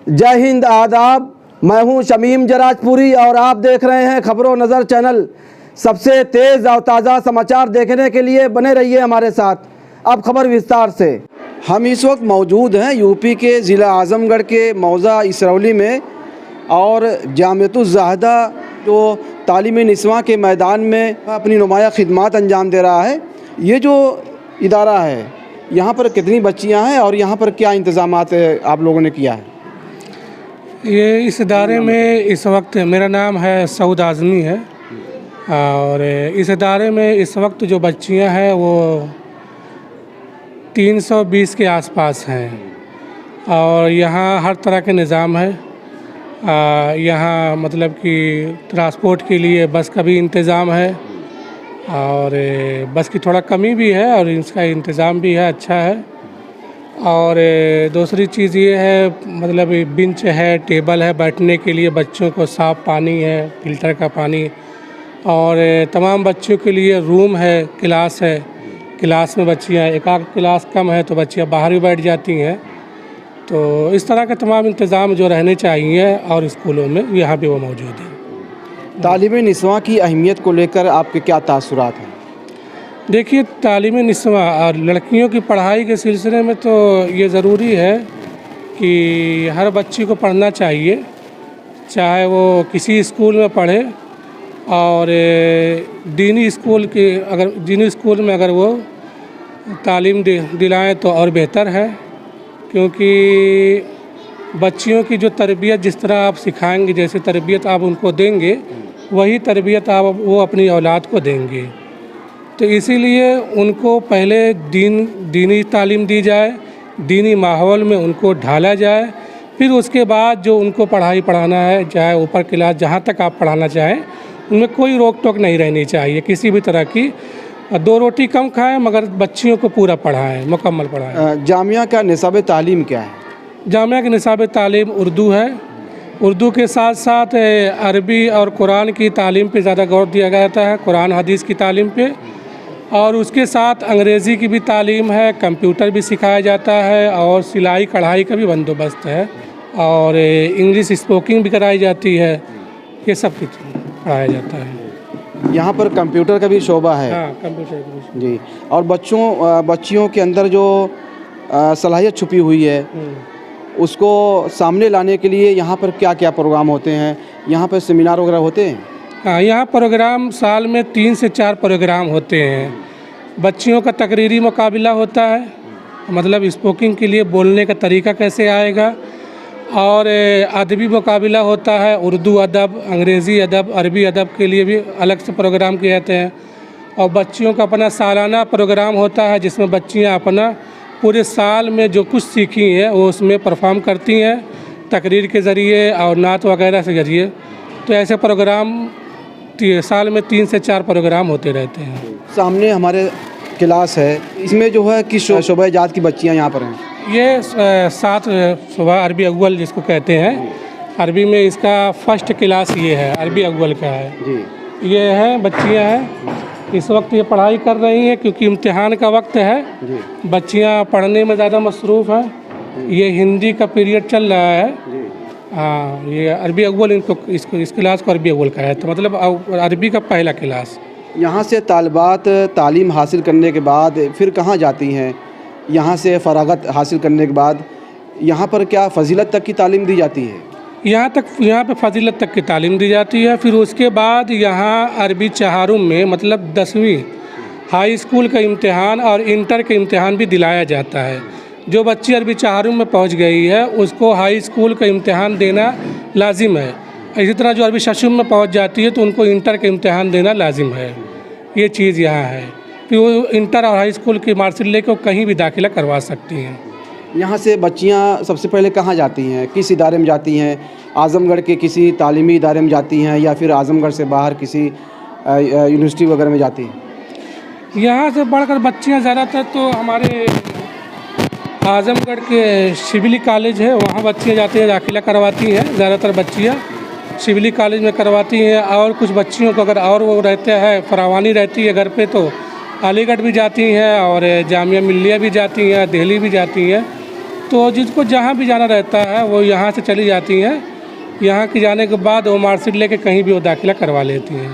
जय हिंद, आदाब। मैं हूं शमीम जराजपुरी और आप देख रहे हैं खबरों नज़र चैनल। सबसे तेज़ और ताज़ा समाचार देखने के लिए बने रहिए हमारे साथ। अब खबर विस्तार से। हम इस वक्त मौजूद हैं यूपी के ज़िला आज़मगढ़ के मौज़ा इसरौली में और जामियतुज़्ज़ाहिदा जो तालीमी निस्वां के मैदान में अपनी नुमाया खिदमात अंजाम दे रहा है। ये जो इदारा है यहाँ पर कितनी बच्चियाँ हैं और यहाँ पर क्या इंतज़ामात आप लोगों ने किया है? ये इस इदारे में इस वक्त मेरा नाम है सऊद आज़मी है और इस इदारे में इस वक्त जो बच्चियां हैं वो 320 के आसपास हैं और यहाँ हर तरह के निज़ाम है। यहाँ मतलब कि ट्रांसपोर्ट के लिए बस का भी इंतज़ाम है और बस की थोड़ा कमी भी है और इसका इंतज़ाम भी है, अच्छा है। और दूसरी चीज़ ये है मतलब बेंच है, टेबल है बैठने के लिए, बच्चों को साफ़ पानी है, फ़िल्टर का पानी, और तमाम बच्चों के लिए रूम है, क्लास है। क्लास में बच्चियाँ एक आध क्लास कम है तो बच्चियाँ बाहर भी बैठ जाती हैं। तो इस तरह के तमाम इंतज़ाम जो रहने चाहिए और स्कूलों में यहाँ पे वो मौजूद है। तालीमी निस्वां की अहमियत को लेकर आपके क्या तासुरात हैं? देखिए, तालीमी निस्वां और लड़कियों की पढ़ाई के सिलसिले में तो ये ज़रूरी है कि हर बच्ची को पढ़ना चाहिए, चाहे वो किसी स्कूल में पढ़े और दीनी स्कूल में अगर वो तालीम दिलाएं तो और बेहतर है, क्योंकि बच्चियों की जो तरबियत जिस तरह आप सिखाएंगे, जैसे तरबियत आप उनको देंगे वही तरबियत वो अपनी औलाद को देंगे। तो इसीलिए उनको पहले दीनी तालीम दी जाए, दीनी माहौल में उनको ढाला जाए, फिर उसके बाद जो उनको पढ़ाना है, चाहे ऊपर क्लास जहाँ तक आप पढ़ाना चाहें, उनमें कोई रोक टोक नहीं रहनी चाहिए किसी भी तरह की। 2 रोटी कम खाएं मगर बच्चियों को पूरा पढ़ाएं, मुकम्मल पढ़ाएं। जामिया का निसाब तालीम क्या है? जामिया की निसाब तालीम उर्दू है। उर्दू के साथ साथ अरबी और कुरान की तालीम पे ज़्यादा गौर दिया जाता है, कुरान हदीस की तालीम पे, और उसके साथ अंग्रेज़ी की भी तालीम है, कंप्यूटर भी सिखाया जाता है और सिलाई कढ़ाई का भी बंदोबस्त है और इंग्लिश स्पोकिंग भी कराई जाती है। ये सब कुछ पढ़ाया जाता है। यहाँ पर कंप्यूटर का भी शोबा है? हाँ, कंप्यूटर का भी जी। और बच्चियों के अंदर जो सलाहियत छुपी हुई है उसको सामने लाने के लिए यहाँ पर क्या क्या प्रोग्राम होते हैं? यहाँ पर सेमिनार वगैरह होते हैं? हाँ, यहाँ प्रोग्राम साल में 3 से 4 प्रोग्राम होते हैं। बच्चियों का तकरीरी मुकाबला होता है, मतलब स्पोकिंग के लिए बोलने का तरीका कैसे आएगा, और अदबी मुकाबला होता है, उर्दू अदब, अंग्रेज़ी अदब, अरबी अदब के लिए भी अलग से प्रोग्राम किए जाते हैं। और बच्चियों का अपना सालाना प्रोग्राम होता है जिसमें बच्चियाँ अपना पूरे साल में जो कुछ सीखी हैं वो उसमें परफॉर्म करती हैं तकरीर के ज़रिए और नात वगैरह के ज़रिए। तो ऐसे प्रोग्राम साल में 3 से 4 प्रोग्राम होते रहते हैं। सामने हमारे क्लास है, इसमें जो है किस शोबा जात की बच्चियाँ यहाँ पर हैं? ये 7 शोबा अरबी अव्वल जिसको कहते हैं, अरबी में इसका फर्स्ट क्लास ये है, अरबी अव्वल का है जी। ये हैं बच्चियाँ हैं, इस वक्त ये पढ़ाई कर रही हैं क्योंकि इम्तिहान का वक्त है जी। बच्चियाँ पढ़ने में ज़्यादा मसरूफ़ हैं। ये हिंदी का पीरियड चल रहा है। हाँ, ये अरबी अव्वल इस क्लास को अरबी अव्वल का है, तो मतलब अरबी का पहला क्लास। यहाँ से तालिबात तालीम हासिल करने के बाद फिर कहाँ जाती हैं? यहाँ से फ़रागत हासिल करने के बाद यहाँ पर क्या फ़जीलत तक की तालीम दी जाती है? यहाँ पे फ़जीलत तक की तालीम दी जाती है। फिर उसके बाद यहाँ अरबी चहारुम में मतलब 10वीं हाई स्कूल का इम्तिहान और इंटर का इम्तिहान भी दिलाया जाता है। जो बच्ची अरबी चहारुम में पहुँच गई है उसको हाई स्कूल का इम्तिहान देना लाजिम है। इसी तरह जो अरबी शशुम में पहुँच जाती है तो उनको इंटर का इम्तिहान देना लाजिम है। ये चीज़ यहाँ है। फिर वो इंटर और हाई स्कूल की मार्कशीट लेकर कहीं भी दाखिला करवा सकती हैं। यहाँ से बच्चियाँ सबसे पहले कहाँ जाती हैं? किस इदारे में जाती हैं? आज़मगढ़ के किसी तालीमी इदारे में जाती हैं या फिर आज़मगढ़ से बाहर किसी यूनिवर्सिटी वगैरह में जाती हैं? यहाँ से बढ़कर बच्चियाँ ज़्यादातर तो हमारे आज़मगढ़ के शिवली कॉलेज है, वहाँ बच्चियाँ जाती हैं, दाखिला करवाती हैं। ज़्यादातर बच्चियाँ शिवली कॉलेज में करवाती हैं और कुछ बच्चियों को अगर और वो रहते हैं फरावानी रहती है घर पे तो अलीगढ़ भी जाती हैं और जामिया मिल्लिया भी जाती हैं, दिल्ली भी जाती हैं। तो जिसको जहाँ भी जाना रहता है वो यहाँ से चली जाती हैं। यहाँ के जाने के बाद वो मार्कशीट लेके कहीं भी वो दाखिला करवा लेती हैं।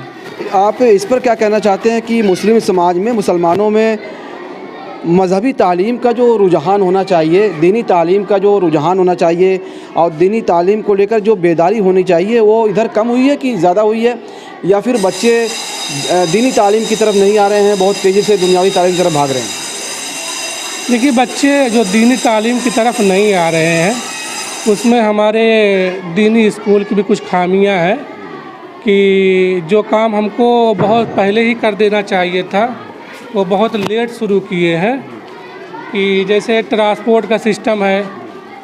आप इस पर क्या कहना चाहते हैं कि मुस्लिम समाज में, मुसलमानों में मजहबी तालीम का जो रुझान होना चाहिए, दीनी तालीम का जो रुझान होना चाहिए और दीनी तालीम को लेकर जो बेदारी होनी चाहिए वो इधर कम हुई है कि ज़्यादा हुई है, या फिर बच्चे दीनी तालीम की तरफ नहीं आ रहे हैं, बहुत तेज़ी से दुनियावी तालीम की तरफ भाग रहे हैं? देखिए, बच्चे जो दीनी तालीम की तरफ नहीं आ रहे हैं उसमें हमारे दीनी स्कूल की भी कुछ खामियां हैं कि जो काम हमको बहुत पहले ही कर देना चाहिए था वो बहुत लेट शुरू किए हैं। कि जैसे ट्रांसपोर्ट का सिस्टम है,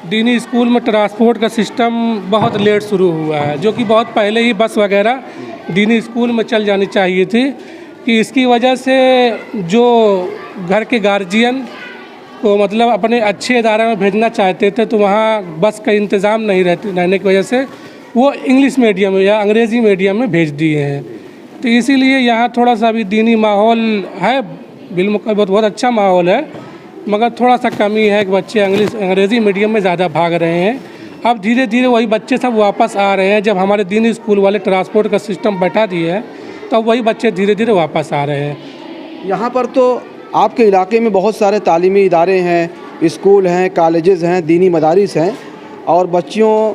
दीनी स्कूल में ट्रांसपोर्ट का सिस्टम बहुत लेट शुरू हुआ है, जो कि बहुत पहले ही बस वगैरह दीनी स्कूल में चल जानी चाहिए थी। कि इसकी वजह से जो घर के गार्जियन को मतलब अपने अच्छे इदारे में भेजना चाहते थे तो वहाँ बस का इंतज़ाम नहीं रहने की वजह से वो इंग्लिश मीडियम या अंग्रेज़ी मीडियम में भेज दिए हैं। तो इसीलिए यहाँ थोड़ा सा अभी दीनी माहौल है, बिल्कुल बहुत अच्छा माहौल है, मगर थोड़ा सा कमी है कि बच्चे अंग्रेज़ी मीडियम में ज़्यादा भाग रहे हैं। अब धीरे धीरे वही बच्चे सब वापस आ रहे हैं। जब हमारे दीनी स्कूल वाले ट्रांसपोर्ट का सिस्टम बैठा दिए हैं तब वही बच्चे धीरे धीरे वापस आ रहे हैं। यहाँ पर तो आपके इलाके में बहुत सारे तालीमी इदारे हैं, स्कूल हैं, कॉलेजेस हैं, दीनी मदारिस हैं और बच्चियों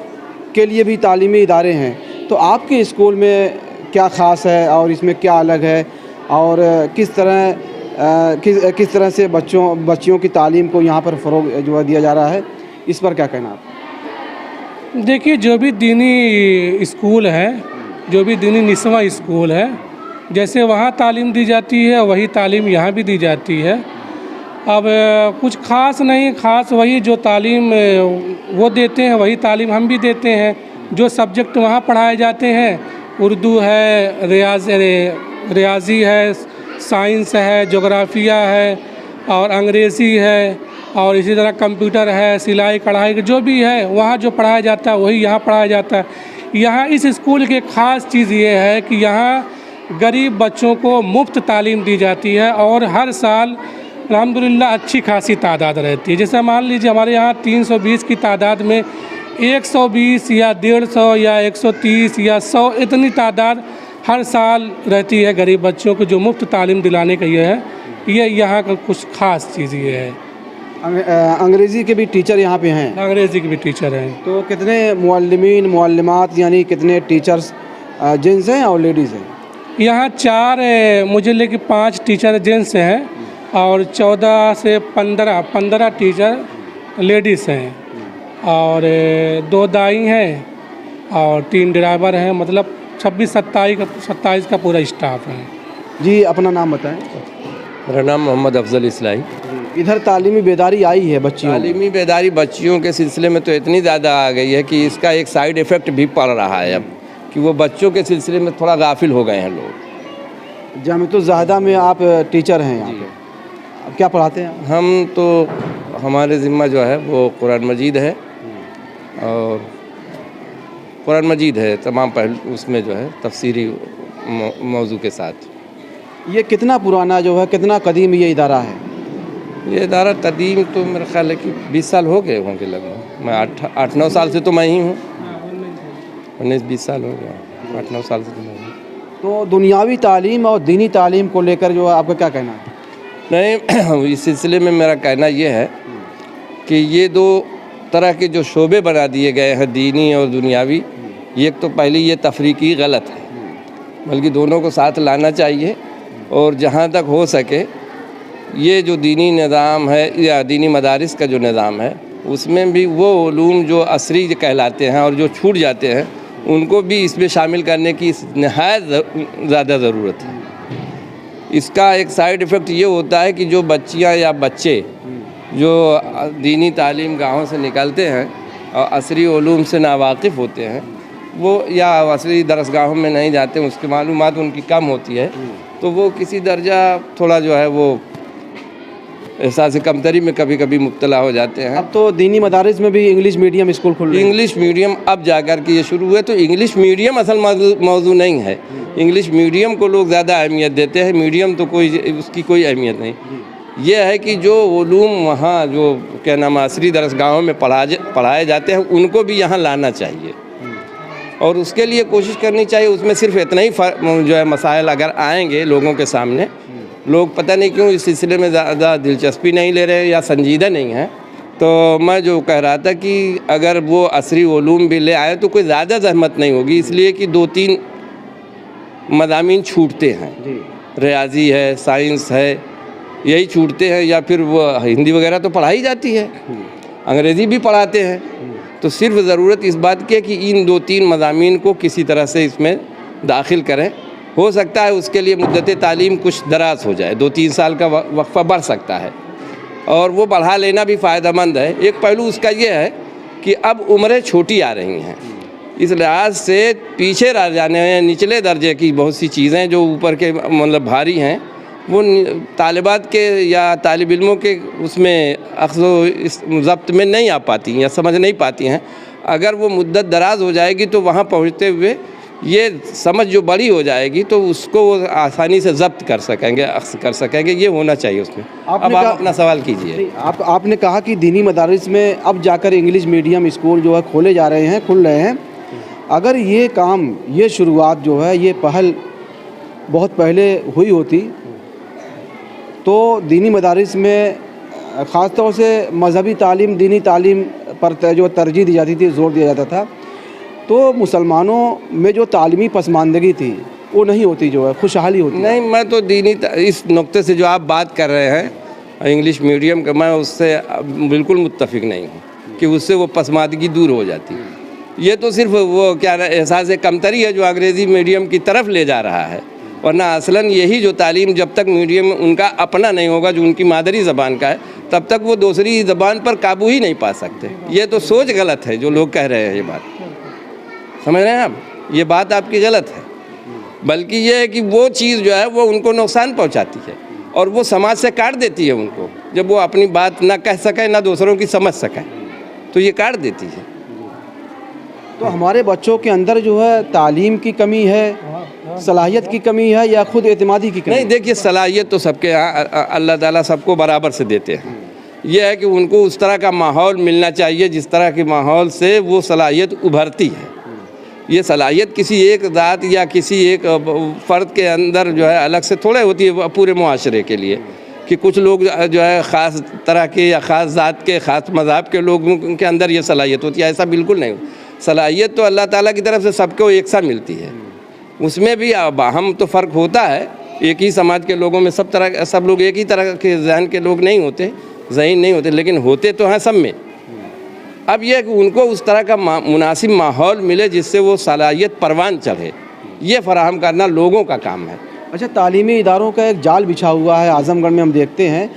के लिए भी तालीमी इदारे हैं। तो आपके स्कूल में क्या ख़ास है और इसमें क्या अलग है और किस तरह से बच्चियों की तालीम को यहाँ पर फ़रोग़ जो है दिया जा रहा है, इस पर क्या कहना आप? देखिए, जो भी दीनी स्कूल है, जो भी दीनी निस्वां स्कूल है, जैसे वहाँ तालीम दी जाती है वही तालीम यहाँ भी दी जाती है। अब कुछ ख़ास नहीं, ख़ास वही जो तालीम वो देते हैं वही तालीम हम भी देते हैं। जो सब्जेक्ट वहाँ पढ़ाए जाते हैं, उर्दू है, रियाजी है, साइंस है, जोग्राफिया है और अंग्रेज़ी है और इसी तरह कंप्यूटर है, सिलाई कढ़ाई जो भी है वहाँ जो पढ़ाया जाता है वही यहाँ पढ़ाया जाता है। यहाँ इस स्कूल की ख़ास चीज़ ये है कि यहाँ गरीब बच्चों को मुफ्त तालीम दी जाती है और हर साल अल्हम्दुलिल्लाह अच्छी खासी तादाद रहती है। जैसे मान लीजिए हमारे यहाँ 320 की तादाद में 120 या 150 या 130 या 100 इतनी तादाद हर साल रहती है गरीब बच्चों को जो मुफ्त तालीम दिलाने का ये है। ये यहाँ का कुछ ख़ास चीज़ ये है। अंग्रेज़ी के भी टीचर यहाँ पे हैं? अंग्रेज़ी के भी टीचर हैं। तो कितने मुअल्लिमीन मुअल्लिमात यानी कितने टीचर्स जेंट्स हैं और लेडीज़ हैं? यहाँ 4 मुझे लेके 5 टीचर जेंट्स हैं और 14 से 15 टीचर लेडीज़ हैं और 2 दाई हैं और 3 ड्राइवर हैं। मतलब 26-27 का पूरा स्टाफ है। जी, अपना नाम बताएं। मेरा नाम मोहम्मद अफजल इस्लाही। इधर तालीमी बेदारी आई है बच्चियों में? तालीमी बेदारी बच्चियों के सिलसिले में तो इतनी ज़्यादा आ गई है कि इसका एक साइड इफ़ेक्ट भी पड़ रहा है अब, कि वो बच्चों के सिलसिले में थोड़ा गाफिल हो गए हैं लोग। जामिअतुल ज़ाहिदा में आप टीचर हैं यहाँ पे, अब क्या पढ़ाते हैं? हम तो हमारे ज़िम्मा जो है वो कुरान मजीद है और कुरान मजीद है तमाम पहलू उसमें जो है तफसीरी मौजू के साथ। ये कितना पुराना जो है, कितना कदीम ये इदारा है? ये इदारा कदीम तो मेरा ख्याल है कि 20 साल हो गए होंगे लगभग। मैं 8-9 साल से तो मैं ही हूँ, 19-20 साल हो गया, 8-9 साल से तो मैं हूँ। तो दुनियावी तालीम और दीनी तालीम को लेकर जो है आपका क्या कहना है? नहीं, इस सिलसिले में मेरा कहना ये है कि ये 2 तरह के जो शोबे बना दिए गए हैं, दीनी और दुनियावी, एक तो पहली ये तफरीकी गलत है, बल्कि दोनों को साथ लाना चाहिए। और जहाँ तक हो सके ये जो दीनी निज़ाम है या दीनी मदारिस का जो निज़ाम है उसमें भी वो उलूम जो असरी कहलाते हैं और जो छूट जाते हैं उनको भी इसमें शामिल करने की नहायत ज़्यादा ज़रूरत है। इसका एक साइड इफ़ेक्ट ये होता है कि जो बच्चियाँ या बच्चे जो दीनी तालीम गाहों से निकलते हैं और असरी उलूम से नावाकिफ़ होते हैं, वो या असरी दरसगाहों में नहीं जाते, उसकी मालूमात उनकी कम होती है, तो वो किसी दर्जा थोड़ा जो है वो एहसास कमतरी में कभी कभी मुब्तला हो जाते हैं। अब तो दीनी मदारिस में भी इंग्लिश मीडियम स्कूल खुल रहे हैं। इंग्लिश मीडियम अब जाकर के ये शुरू हुए, तो इंग्लिश मीडियम असल मौजू नहीं है। इंग्लिश मीडियम को लोग ज़्यादा अहमियत देते हैं, मीडियम तो कोई उसकी कोई अहमियत नहीं। یہ ہے کہ جو علوم وہاں جو کیا نام عصری درسگاہوں میں پڑھائے جاتے ہیں ان کو بھی یہاں لانا چاہیے، اور اس کے لیے کوشش کرنی چاہیے۔ اس میں صرف اتنا ہی جو ہے مسائل اگر آئیں گے لوگوں کے سامنے، لوگ پتہ نہیں کیوں اس سلسلے میں زیادہ دلچسپی نہیں لے رہے یا سنجیدہ نہیں ہیں، تو میں جو کہہ رہا تھا کہ اگر وہ عصری علوم بھی لے آئے تو کوئی زیادہ زحمت نہیں ہوگی، اس لیے کہ 2-3 مضامین چھوٹتے ہیں، ریاضی ہے، سائنس ہے، یہی چھوٹتے ہیں، یا پھر وہ ہندی وغیرہ تو پڑھائی جاتی ہے، انگریزی بھی پڑھاتے ہیں، تو صرف ضرورت اس بات کی ہے کہ ان 2-3 مضامین کو کسی طرح سے اس میں داخل کریں۔ ہو سکتا ہے اس کے لیے مدت تعلیم کچھ دراز ہو جائے، 2-3 سال کا وقفہ بڑھ سکتا ہے، اور وہ بڑھا لینا بھی فائدہ مند ہے۔ ایک پہلو اس کا یہ ہے کہ اب عمریں چھوٹی آ رہی ہیں، اس لحاظ سے پیچھے رہ جانے ہیں نچلے درجے کی بہت سی چیزیں جو اوپر کے مطلب بھاری ہیں، وہ طالبات کے یا طالب علموں کے اس میں اخذ و ضبط میں نہیں آ پاتی ہیں یا سمجھ نہیں پاتی ہیں۔ اگر وہ مدت دراز ہو جائے گی تو وہاں پہنچتے ہوئے یہ سمجھ جو بڑی ہو جائے گی تو اس کو وہ آسانی سے ضبط کر سکیں گے، اخذ کر سکیں گے، یہ ہونا چاہیے اس میں۔ اب آپ اپنا سوال کیجئے۔ آپ نے کہا کہ دینی مدارس میں اب جا کر انگلش میڈیم اسکول جو ہے کھولے جا رہے ہیں، کھل رہے ہیں۔ اگر یہ کام، یہ شروعات جو ہے، یہ پہل بہت پہلے ہوئی ہوتی تو دینی مدارس میں خاص طور سے مذہبی تعلیم، دینی تعلیم پر جو ترجیح دی جاتی تھی، زور دیا جاتا تھا، تو مسلمانوں میں جو تعلیمی پسماندگی تھی وہ نہیں ہوتی، جو ہے خوشحالی ہوتی۔ نہیں، میں تو اس نقطے سے جو آپ بات کر رہے ہیں انگلش میڈیم کا، میں اس سے بالکل متفق نہیں ہوں کہ اس سے وہ پسماندگی دور ہو جاتی۔ یہ تو صرف وہ کیا احساس کمتری ہے جو انگریزی میڈیم کی طرف لے جا رہا ہے، ورنہ اصلاً یہی جو تعلیم جب تک میڈیم ان کا اپنا نہیں ہوگا جو ان کی مادری زبان کا ہے، تب تک وہ دوسری زبان پر قابو ہی نہیں پا سکتے۔ یہ تو سوچ غلط ہے جو لوگ کہہ رہے ہیں، یہ بات سمجھ رہے ہیں آپ، یہ بات آپ کی غلط ہے، بلکہ یہ ہے کہ وہ چیز جو ہے وہ ان کو نقصان پہنچاتی ہے اور وہ سماج سے کاٹ دیتی ہے ان کو، جب وہ اپنی بات نہ کہہ سکیں نہ دوسروں کی سمجھ سکیں تو یہ کاٹ دیتی ہے۔ تو ہمارے بچوں کے اندر جو ہے تعلیم کی کمی ہے، صلاحیت کی کمی ہے، یا خود اعتمادی کی کمی؟ نہیں، دیکھیے صلاحیت تو سب کے یہاں اللہ تعالیٰ سب کو برابر سے دیتے ہیں، یہ ہے کہ ان کو اس طرح کا ماحول ملنا چاہیے جس طرح کے ماحول سے وہ صلاحیت ابھرتی ہے۔ یہ صلاحیت کسی ایک ذات یا کسی ایک فرد کے اندر جو ہے الگ سے تھوڑے ہوتی ہے، پورے معاشرے کے لیے، کہ کچھ لوگ جو ہے خاص طرح کے یا خاص ذات کے، خاص مذہب کے لوگوں کے اندر یہ صلاحیت ہوتی ہے، ایسا بالکل نہیں۔ صلاحیت تو اللہ تعالیٰ کی طرف سے سب کو ایک سا ملتی ہے، اس میں بھی باہم تو فرق ہوتا ہے، ایک ہی سماج کے لوگوں میں سب لوگ ایک ہی طرح کے ذہن کے لوگ نہیں ہوتے، ذہین نہیں ہوتے، لیکن ہوتے تو ہیں سب میں۔ اب یہ کہ ان کو اس طرح کا مناسب ماحول ملے جس سے وہ صلاحیت پروان چڑھے، یہ فراہم کرنا لوگوں کا کام ہے۔ اچھا، تعلیمی اداروں کا ایک جال بچھا ہوا ہے اعظم گڑھ میں، ہم دیکھتے ہیں،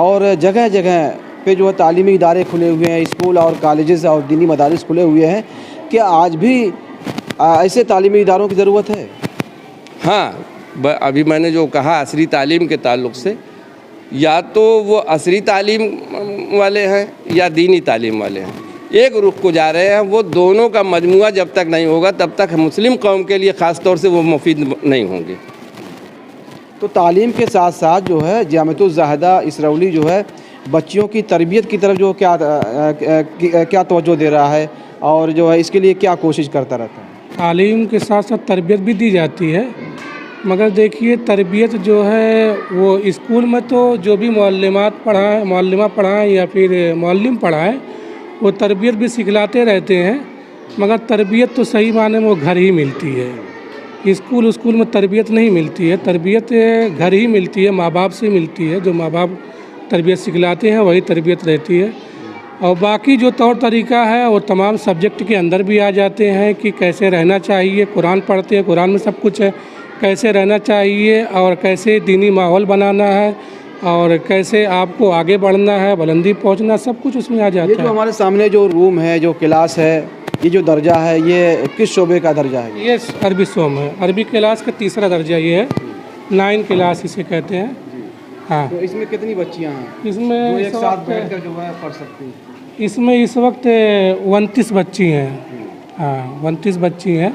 اور جگہ جگہ پہ جو ہے تعلیمی ادارے کھلے ہوئے ہیں، اسکول اور کالجز اور دینی مدارس کھلے ہوئے ہیں۔ کیا آج بھی ایسے تعلیمی اداروں کی ضرورت ہے؟ ہاں، ابھی میں نے جو کہا عصری تعلیم کے تعلق سے، یا تو وہ عصری تعلیم والے ہیں یا دینی تعلیم والے ہیں، ایک رخ کو جا رہے ہیں، وہ دونوں کا مجموعہ جب تک نہیں ہوگا تب تک مسلم قوم کے لیے خاص طور سے وہ مفید نہیں ہوں گے۔ تو تعلیم کے ساتھ ساتھ جو ہے جامعۃ الزاہدہ اسرولی جو ہے بچیوں کی تربیت کی طرف جو کیا توجہ دے رہا ہے، اور جو ہے اس کے لیے کیا کوشش کرتا رہتا ہے؟ تعلیم کے ساتھ ساتھ تربیت بھی دی جاتی ہے، مگر دیکھیے تربیت جو ہے وہ اسکول میں تو جو بھی معلمہ پڑھائیں یا پھر معلم پڑھائیں وہ تربیت بھی سکھلاتے رہتے ہیں، مگر تربیت تو صحیح معنی میں وہ گھر ہی ملتی ہے۔ اسکول میں تربیت نہیں ملتی ہے، تربیت گھر ہی ملتی ہے، ماں باپ سے ملتی ہے، جو ماں باپ تربیت سکھلاتے ہیں وہی تربیت رہتی ہے۔ اور باقی جو طور طریقہ ہے وہ تمام سبجیکٹ کے اندر بھی آ جاتے ہیں کہ کیسے رہنا چاہیے، قرآن پڑھتے ہیں، قرآن میں سب کچھ ہے، کیسے رہنا چاہیے اور کیسے دینی ماحول بنانا ہے اور کیسے آپ کو آگے بڑھنا ہے، بلندی پہنچنا، سب کچھ اس میں آ جاتا ہے۔ یہ جو ہمارے سامنے جو روم ہے، جو کلاس ہے، یہ جو درجہ ہے، یہ کس شعبے کا درجہ ہے؟ یہ عربی سوم ہے، عربی کلاس کا تیسرا درجہ یہ ہے، 9 کلاس اسے کہتے ہیں۔ ہاں، تو اس میں کتنی بچیاں ہیں اس میں جو ایک ساتھ بیٹھ کر جو ہے پڑھ سکتی ہیں؟ اس میں اس وقت 29 بچی ہیں، ہاں 29 بچی ہیں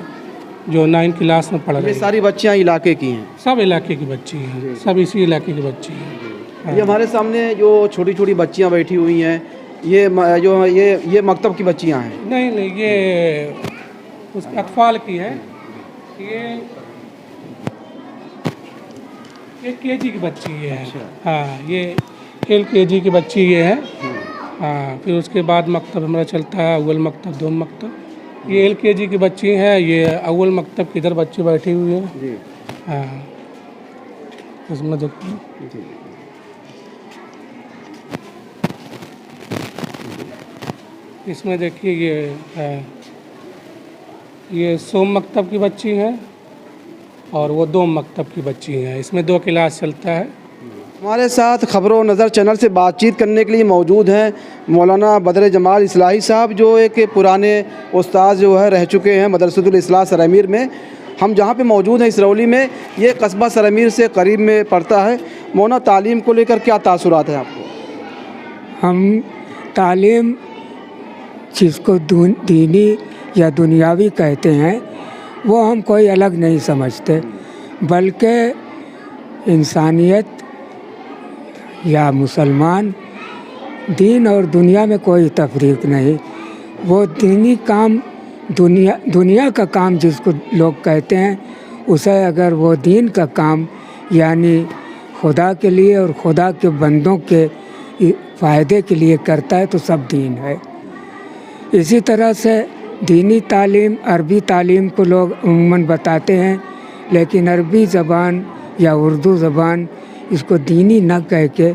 جو 9 کلاس میں پڑھ رہی ہیں۔ یہ ساری بچیاں علاقے کی ہیں؟ سب علاقے کی بچی ہیں، سب اسی علاقے کی بچی ہیں۔ ये हमारे सामने जो छोटी छोटी बच्चियां बैठी हुई हैं, ये मकतब की बच्चियां हैं। नहीं नहीं, ये उस अकफाल की है। ये केजी की बच्ची ये है। हाँ, ये LKG की बच्ची ये है। हाँ, फिर उसके बाद मकतब हमारा चलता है अव्वल मकतब, दोम मकतब। ये LKG की बच्ची है, ये अव्वल मकतब की इधर बच्ची बैठी हुई है जी। हाँ, इसमें देखिए इसमें देखिए ये है, ये सोम मकतब की बच्ची है और वो दोम मकतब की बच्ची हैं। इसमें 2 क्लास चलता है। हमारे साथ खबरों नज़र चैनल से बातचीत करने के लिए मौजूद हैं मौलाना बदर जमाल इस्लाही साहब, जो एक पुराने उस्ताद जो है रह चुके हैं मदरसतुल इस्लाह सरअमीर में। हम जहाँ पे मौजूद हैं इसरौली में, ये कस्बा सरअमीर से करीब में पड़ता है। मौलाना, तालीम को लेकर क्या तासुरात हैं आपको? हम तालीम जिसको दीनी या दुनियावी कहते हैं वो हम कोई अलग नहीं समझते, बल्कि इंसानियत या मुसलमान, दीन और दुनिया में कोई तफरीक नहीं। वो दीनी काम, दुनिया का काम जिसको लोग कहते हैं, उसे अगर वो दीन का काम यानी खुदा के लिए और खुदा के बंदों के फ़ायदे के लिए करता है तो सब दीन है। इसी तरह से दीनी तालीम, अरबी तालीम को लोग अमूमन बताते हैं, लेकिन अरबी ज़बान या उर्दू ज़बान इसको दीनी न कह के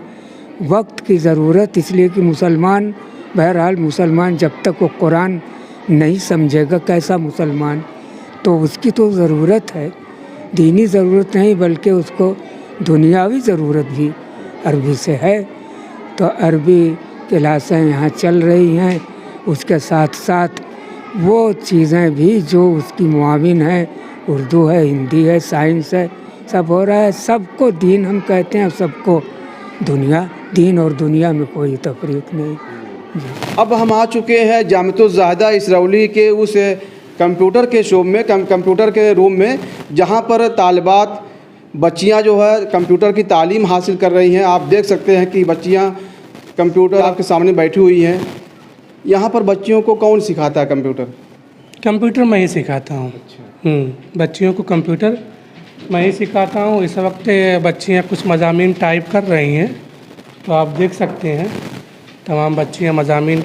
वक्त की ज़रूरत, इसलिए कि मुसलमान, बहरहाल मुसलमान जब तक वो कुरान नहीं समझेगा कैसा मुसलमान, तो उसकी तो ज़रूरत है, दीनी ज़रूरत नहीं बल्कि उसको दुनियावी ज़रूरत भी अरबी से है। तो अरबी क्लासें यहाँ चल रही हैं, उसके साथ साथ वो चीज़ें भी जो उसकी मुआविन है, उर्दू है, हिंदी है, साइंस है, सब हो रहा है। सबको दीन हम कहते हैं, सबको दुनिया, दीन और दुनिया में कोई तफरीक नहीं। अब हम आ चुके हैं जामिअतुज़ ज़ाहिदा इसरौली के उस कंप्यूटर के शोब में, कंप्यूटर के रूम में, जहाँ पर तालिबात बच्चियाँ जो है कंप्यूटर की तालीम हासिल कर रही हैं। आप देख सकते हैं कि बच्चियाँ कंप्यूटर आपके सामने बैठी हुई हैं। यहाँ पर बच्चियों को कौन सिखाता है कंप्यूटर? कंप्यूटर मैं ही सिखाता हूँ। बच्चियों को कंप्यूटर मैं ही सिखाता हूँ। इस वक्त बच्चियाँ कुछ मज़ामीन टाइप कर रही हैं, तो आप देख सकते हैं तमाम बच्चियाँ मज़ामीन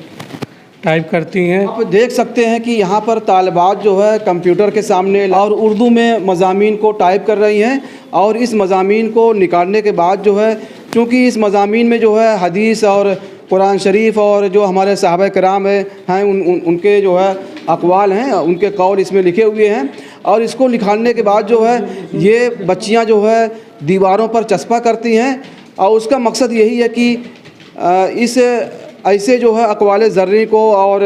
टाइप करती हैं। आप देख सकते हैं कि यहाँ पर तालिबात जो है कंप्यूटर के सामने और उर्दू में मज़ामीन को टाइप कर रही हैं, और इस मज़ामीन को निकालने के बाद जो है, चूँकि इस मज़ामीन में जो है हदीस और कुरान शरीफ और जो हमारे सहाबा कराम हैं उनके जो है अक़वाल हैं, उनके कौल इसमें लिखे हुए हैं, और इसको निकालने के बाद जो है ये बच्चियां जो है दीवारों पर चस्पा करती हैं, और उसका मकसद यही है कि इस ऐसे जो है अक़वाल ज़र्री को और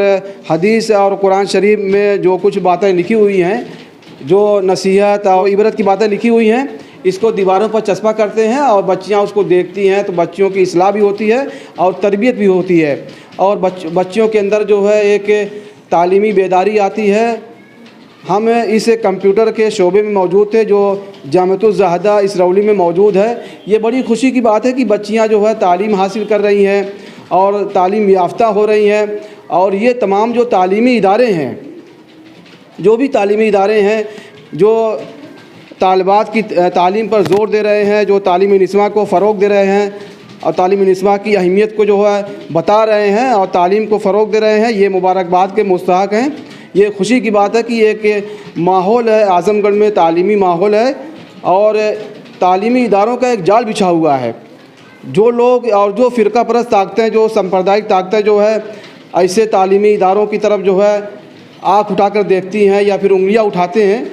हदीस और कुरान शरीफ में जो कुछ बातें लिखी हुई हैं, जो नसीहत और इबरत की बातें लिखी हुई हैं, इसको दीवारों पर चस्पा करते हैं, और बच्चियां उसको देखती हैं तो बच्चियों की इस्लाह भी होती है और तरबियत भी होती है, और बच्चियों के अंदर जो है एक तालीमी बेदारी आती है। हम इस कंप्यूटर के शोबे में मौजूद थे जो जामिअतुज़ ज़ाहिदा इसरौली में मौजूद है। ये बड़ी खुशी की बात है कि बच्चियां जो है तालीम हासिल कर रही हैं और तालीम याफ्ता हो रही हैं, और ये तमाम जो तालीमी इदारे हैं, जो भी तालीमी इदारे हैं जो तालिबात की तालीम पर ज़ोर दे रहे हैं, जो तालीमी निस्वां को फ़रोग़ दे रहे हैं और तालीमी निस्वां की अहमियत को जो है बता रहे हैं और तालीम को फ़रोग़ दे रहे हैं, ये मुबारकबाद के मुस्तहक़ हैं। ये खुशी की बात है कि एक माहौल है, आज़मगढ़ में तालीमी माहौल है, और तालीमी इदारों का एक जाल बिछा हुआ है। जो लोग और जो फ़िरका परस्त ताकतें, जो सांप्रदायिक ताकतें जो है ऐसे तालीमी इदारों की तरफ जो है आँख उठाकर देखती हैं या फिर उंगलियां उठाते हैं,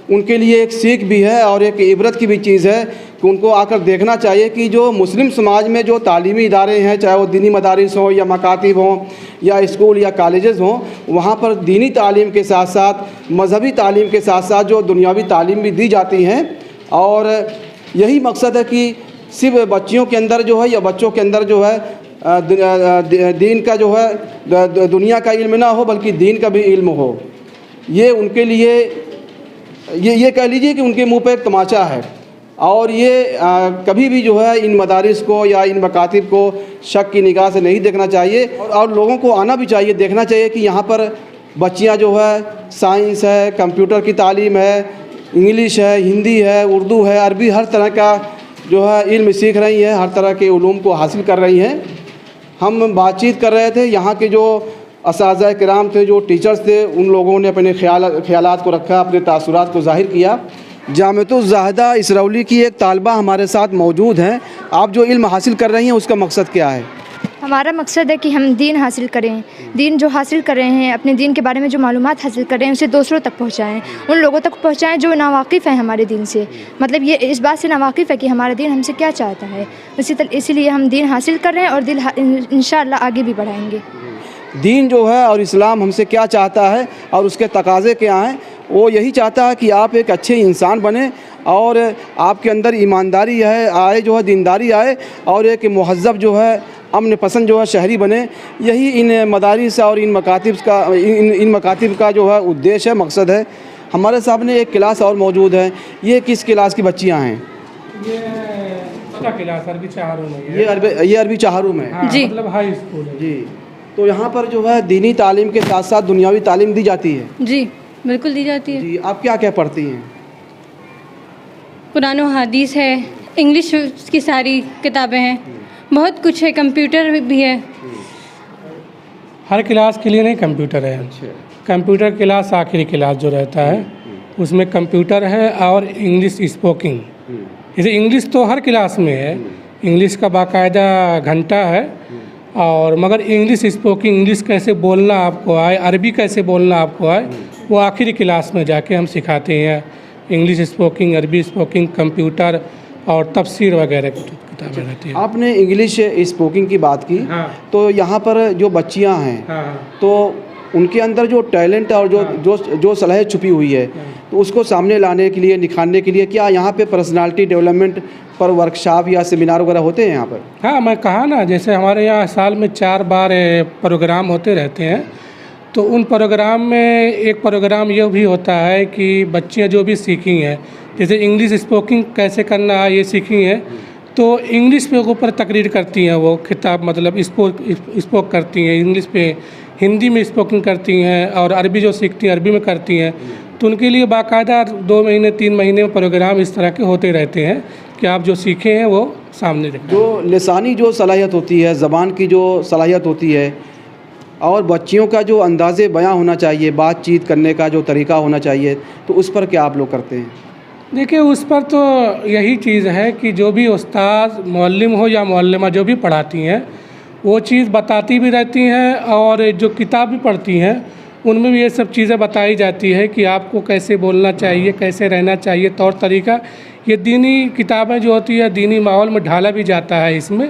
उनके लिए एक सीख भी है और एक इबरत की भी चीज़ है कि उनको आकर देखना चाहिए कि जो मुस्लिम समाज में जो तालीमी इदारे हैं, चाहे वो दीनी मदारिस हों या मकातिब हों या स्कूल या कॉलेजेस हों, वहाँ पर दीनी तालीम के साथ साथ मजहबी तालीम के साथ साथ जो दुनियावी तालीम भी दी जाती हैं। और यही मकसद है कि सिर्फ बच्चियों के अंदर जो है या बच्चों के अंदर जो है दीन का जो है दुनिया का इल्म ना हो बल्कि दीन का भी इल्म हो। ये उनके लिए ये कह लीजिए कि उनके मुंह पे एक तमाचा है। اور یہ کبھی بھی جو ہے ان مدارس کو یا ان مکاتب کو شک کی نگاہ سے نہیں دیکھنا چاہیے، اور لوگوں کو آنا بھی چاہیے، دیکھنا چاہیے کہ یہاں پر بچیاں جو ہے سائنس ہے، کمپیوٹر کی تعلیم ہے، انگلش ہے، ہندی ہے، اردو ہے، عربی، ہر طرح کا جو ہے علم سیکھ رہی ہیں، ہر طرح کے علوم کو حاصل کر رہی ہیں۔ ہم بات چیت کر رہے تھے، یہاں کے جو اساتذہ کرام تھے، جو ٹیچرز تھے، ان لوگوں نے اپنے خیالات کو رکھا، اپنے تاثرات کو ظاہر کیا۔ جامعۃ الزاہدہ اسرولی کی ایک طالبہ ہمارے ساتھ موجود ہیں۔ آپ جو علم حاصل کر رہی ہیں اس کا مقصد کیا ہے؟ ہمارا مقصد ہے کہ ہم دین حاصل کریں، دین جو حاصل کر رہے ہیں، اپنے دین کے بارے میں جو معلومات حاصل کر رہے ہیں اسے دوسروں تک پہنچائیں، ان لوگوں تک پہنچائیں جو ناواقف ہیں ہمارے دین سے، مطلب یہ اس بات سے ناواقف ہے کہ ہمارا دین ہم سے کیا چاہتا ہے، اسی لیے ہم دین حاصل کر رہے ہیں اور دل انشاءاللہ آگے بھی بڑھائیں گے۔ دین جو ہے اور اسلام ہم سے کیا چاہتا ہے اور اس کے تقاضے کیا ہیں؟ وہ یہی چاہتا ہے کہ آپ ایک اچھے انسان بنیں اور آپ کے اندر ایمانداری آئے جو ہے، دینداری آئے، اور ایک مہذب جو ہے، امن پسند جو ہے شہری بنے۔ یہی ان مدارس اور ان مکاتب کا جو ہے ادیش ہے، مقصد ہے۔ ہمارے سامنے ایک کلاس اور موجود ہے، یہ کس کلاس کی بچیاں ہیں؟ یہ کلاس عربی چہاروں میں ہے۔ یہ عربی چہاروں میں ہے، جی مطلب ہائی اسکول ہے۔ جی۔ تو یہاں پر جو ہے دینی تعلیم کے ساتھ ساتھ دنیاوی تعلیم دی جاتی ہے؟ جی بالکل دی جاتی ہے۔ جی۔ آپ کیا کیا پڑھتی ہیں؟ قرآن و حدیث ہے، انگلش کی ساری کتابیں ہیں، بہت کچھ ہے، کمپیوٹر بھی ہے۔ ہر کلاس کے لیے نہیں کمپیوٹر ہے، کمپیوٹر کلاس آخری کلاس جو رہتا ہے اس میں کمپیوٹر ہے اور انگلش اسپوکنگ۔ جیسے انگلش تو ہر کلاس میں ہے، انگلش کا باقاعدہ گھنٹہ ہے، اور مگر انگلش اسپوکنگ، انگلش کیسے بولنا آپ کو آئے، عربی کیسے بولنا آپ کو آئے، وہ آخری کلاس میں جا کے ہم سکھاتے ہیں۔ انگلش اسپوکنگ، عربی اسپوکنگ، کمپیوٹر اور تفسیر وغیرہ کی کتابیں رہتی ہیں۔ آپ نے انگلش اسپوکنگ کی بات کی، ہاں تو یہاں پر جو بچیاں ہیں ہاں تو ان کے اندر جو ٹیلنٹ اور جو صلاحیت چھپی ہوئی ہے، تو اس کو سامنے لانے کے لیے، نکھارنے کے لیے کیا یہاں پہ پرسنالٹی ڈیولپمنٹ پر ورکشاپ یا سیمینار وغیرہ ہوتے ہیں یہاں پر؟ ہاں، میں کہا نا، جیسے ہمارے یہاں سال میں 4 بار پروگرام ہوتے رہتے ہیں، تو ان پروگرام میں ایک پروگرام یہ بھی ہوتا ہے کہ بچیاں جو بھی سیکھی ہیں، جیسے انگلش اسپوکنگ کیسے کرنا ہے یہ سیکھی ہیں، تو انگلش پہ اوپر تقریر کرتی ہیں، وہ خطاب مطلب اسپوک کرتی ہیں انگلش پہ، ہندی میں اسپوکنگ کرتی ہیں، اور عربی جو سیکھتی ہیں عربی میں کرتی ہیں۔ تو ان کے لیے باقاعدہ 2 مہینے 3 مہینے میں پروگرام اس طرح کے ہوتے رہتے ہیں کہ آپ جو سیکھے ہیں وہ سامنے رکھیں۔ جو لسانی جو صلاحیت ہوتی ہے، زبان کی جو صلاحیت ہوتی ہے، اور بچیوں کا جو انداز بیاں ہونا چاہیے، بات چیت کرنے کا جو طریقہ ہونا چاہیے، تو اس پر کیا آپ لوگ کرتے ہیں؟ دیکھیں، اس پر تو یہی چیز ہے کہ جو بھی استاد، معلم ہو یا معلمہ جو بھی پڑھاتی ہیں، وہ چیز بتاتی بھی رہتی ہیں، اور جو کتاب بھی پڑھتی ہیں ان میں بھی یہ سب چیزیں بتائی جاتی ہے کہ آپ کو کیسے بولنا چاہیے، کیسے رہنا چاہیے، طور طریقہ۔ یہ دینی کتابیں جو ہوتی ہے دینی ماحول میں ڈھالا بھی جاتا ہے اس میں،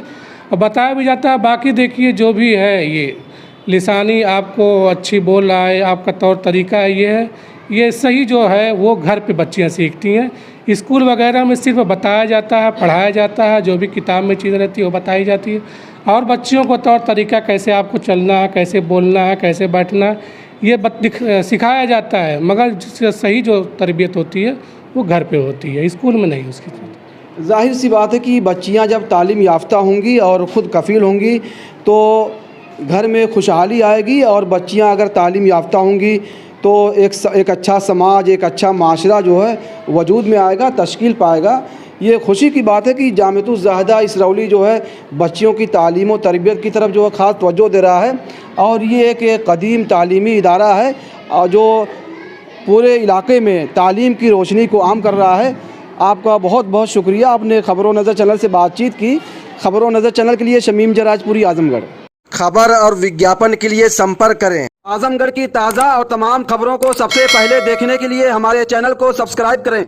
اور بتایا بھی جاتا ہے۔ باقی دیکھیے جو بھی ہے، یہ لسانی آپ کو اچھی بول رہا ہے، آپ کا طور طریقہ ہے، یہ صحیح جو ہے وہ گھر پہ بچیاں سیکھتی ہیں۔ اسکول وغیرہ میں صرف بتایا جاتا ہے، پڑھایا جاتا ہے، جو بھی کتاب میں چیزیں رہتی ہے وہ بتائی جاتی ہے، اور بچیوں کو طور طریقہ کیسے آپ کو چلنا ہے، کیسے بولنا ہے، کیسے بیٹھنا ہے، یہ سکھایا جاتا ہے، مگر صحیح جو تربیت ہوتی ہے وہ گھر پہ ہوتی ہے، اسکول میں نہیں اس کی طرح۔ ظاہر سی بات ہے کہ بچیاں جب تعلیم یافتہ ہوں گی اور خود کفیل ہوں گی تو گھر میں خوشحالی آئے گی، اور بچیاں اگر تعلیم یافتہ ہوں گی تو ایک اچھا سماج، ایک اچھا معاشرہ جو ہے وجود میں آئے گا، تشکیل پائے گا۔ یہ خوشی کی بات ہے کہ جامعۃ الزاہدہ اسرولی جو ہے بچیوں کی تعلیم و تربیت کی طرف جو ہے خاص توجہ دے رہا ہے، اور یہ ایک قدیم تعلیمی ادارہ ہے جو پورے علاقے میں تعلیم کی روشنی کو عام کر رہا ہے۔ آپ کا بہت بہت شکریہ، آپ نے خبر و نظر چینل سے بات چیت کی۔ خبر و نظر چینل کے لیے شمیم جراج پوری، اعظم گڑھ۔ خبر اور وگیاپن کے لیے سمپرک کریں۔ اعظم گڑھ کی تازہ اور تمام خبروں کو سب سے پہلے دیکھنے کے لیے ہمارے چینل کو سبسکرائب کریں۔